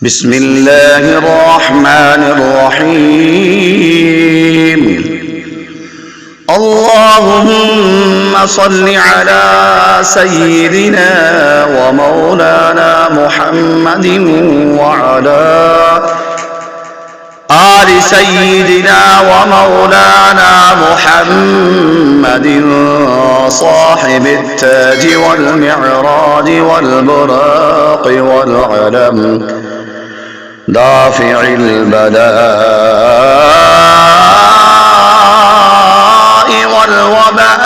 بسم الله الرحمن الرحيم. اللهم صل على سيدنا ومولانا محمد وعلى آل سيدنا ومولانا محمد صاحب التاج والمعراج والبراق والعلم دافع البلاء والوباء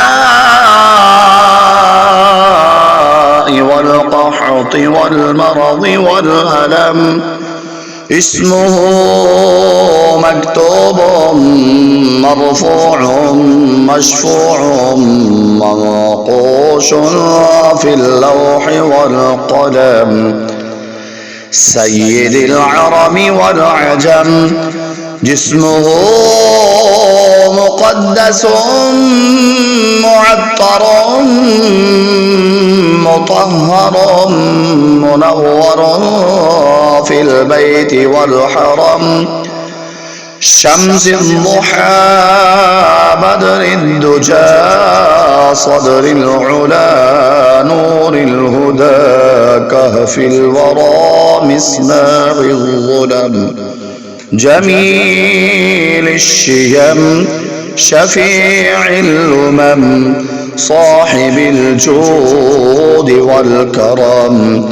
والقحط والمرض والألم، اسمه مكتوب مرفوع مشفوع منقوش في اللوح والقلم، سيد العرب والعجم، جسمه مقدس معطر مطهر منور في البيت والحرم، شمس الضحى بدر الدجى صدر العلا نور الهدى كهف الورى مسمار الظلم، جميل الشيم شفيع الأمم صاحب الجود والكرم،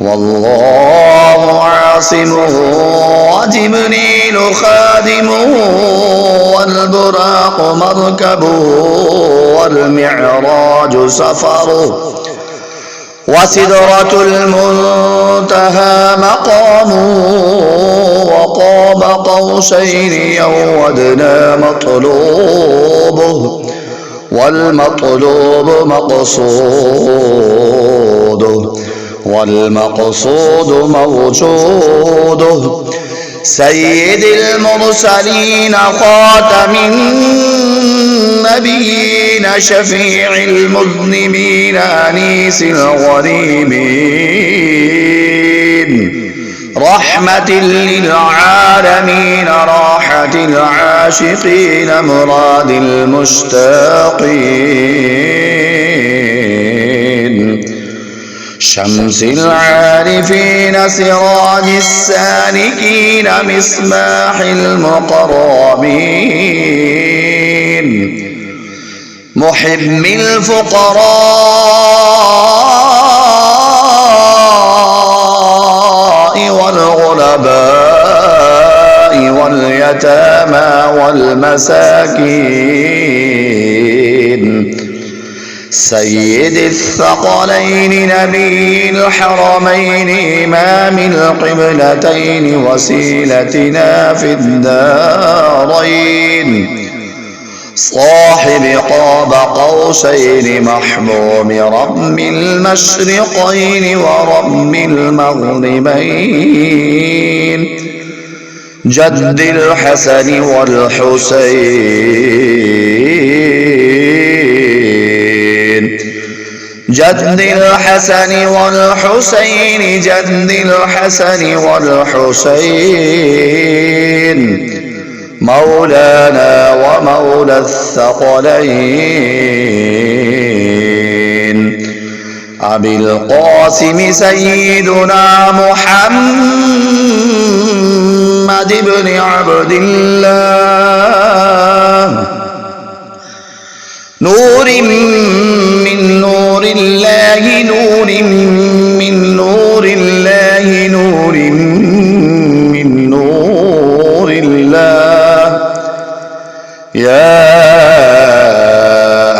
والله عاصمه وجبريل خادمه والبراق مركبه والمعراج سفره وسدرة المنتهى مقامه وقاب قوسين أو أدنى مطلوبه والمطلوب مقصوده والمقصود موجوده، سيد المرسلين خاتم النبيين شفيع المذنبين أنيس الغريبين، رحمة للعالمين راحة العاشقين مراد المشتاقين، شمس العارفين سراج السالكين مصباح المقربين، محب الفقراء والغلباء واليتامى والمساكين، سيد الثقلين نبي الحرمين إمام القبلتين وسيلتنا في الدارين، صاحب قاب قوسين محبوب رب المشرقين ورب المغربين، جد الحسن والحسين، جد الحسن والحسين، جد الحسن والحسين، مولانا ومولى الثقلين، أبي القاسم سيدنا محمد بن عبد الله، نور من نور الله، نور من نور الله، نور من نور الله، يا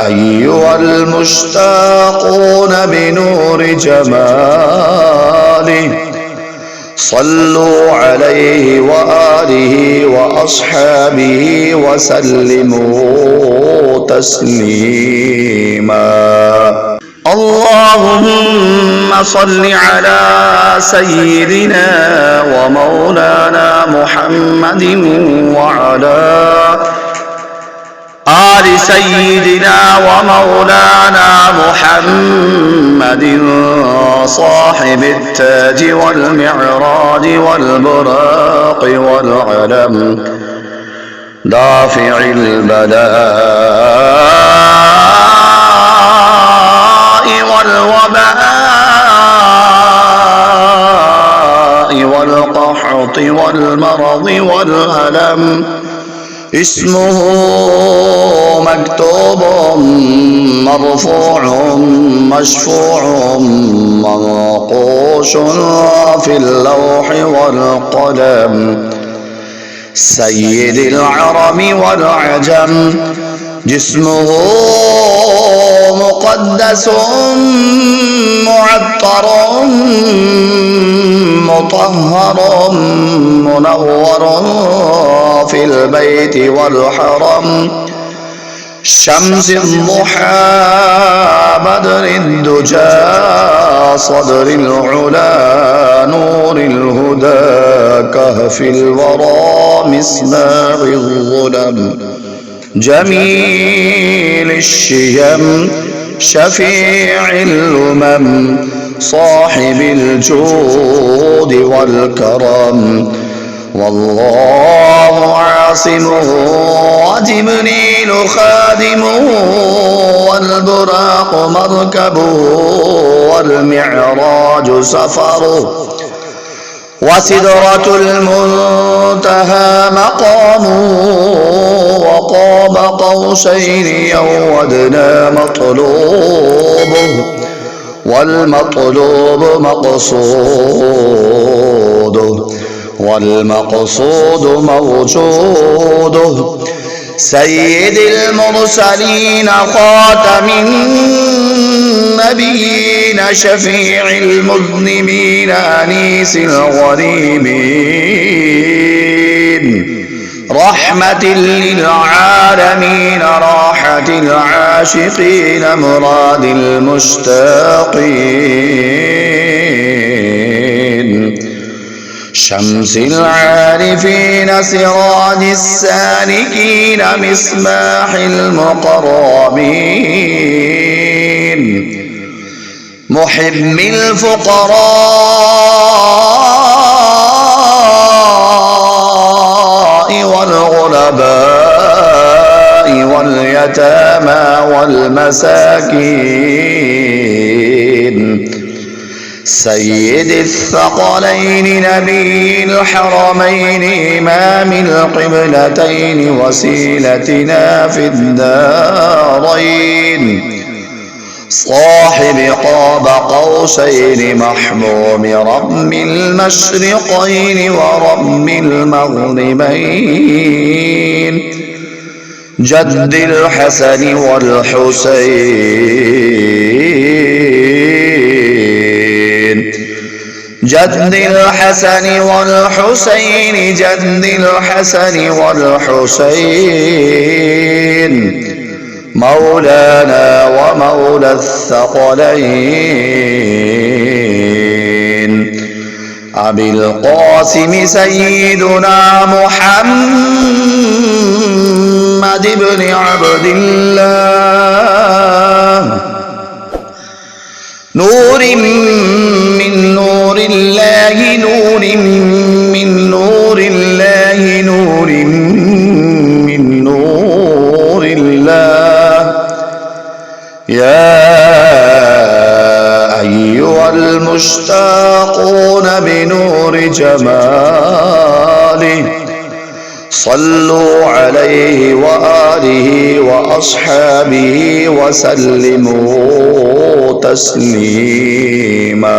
أيها المشتاقون بنور جماله صلوا عليه وآله وأصحابه وسلموا تسليما. اللهم صل على سيدنا ومولانا محمد وعلى آل سيدنا ومولانا محمد صاحب التاج والمعراج والبراق والعلم دافع البلاء والوباء والقحط والمرض والألم. اسمه مكتوب مرفوع مشفوع منقوش في اللوح والقلم. سيد العرب والعجم. جسمه مقدس معطر مطهر منور في البيت والحرم. شمس الضحى بدر الدجى صدر العلا نور الهدى كهف الورى مسمار الظلم. جميل الشيم شفيع الأمم صاحب الجود والكرم. والله عاصمه وجبريل خادمه والبراق مركبه والمعراج سفره وسدرة المنتهى مقامه وقاب قوسين أو أدنى مطلوبه والمطلوب مقصوده والمقصود موجوده. سيد المرسلين خاتم النبيين شفيع المذنبين أنيس الغريبين رحمة للعالمين راحة العاشقين مراد المشتاقين. شمس العارفين سراج السالكين مصباح المقربين محب الفقراء والغرباء واليتامى والمساكين. سيد الثقلين نبي الحرمين إمام القبلتين وسيلتنا في الدارين. صاحب قاب قوسين محموم رب المشرقين ورب المغربين. جد الحسن والحسين جد الحسن والحسين جد الحسن والحسين مولانا ومولى الثقلين. أبي القاسم سيدنا محمد بن عبد الله نور من نور الله نور من نور الله نور من نور الله. يا أيها المشتاقون بنور جماله صلوا عليه وآله وأصحابه وسلموا تسليما.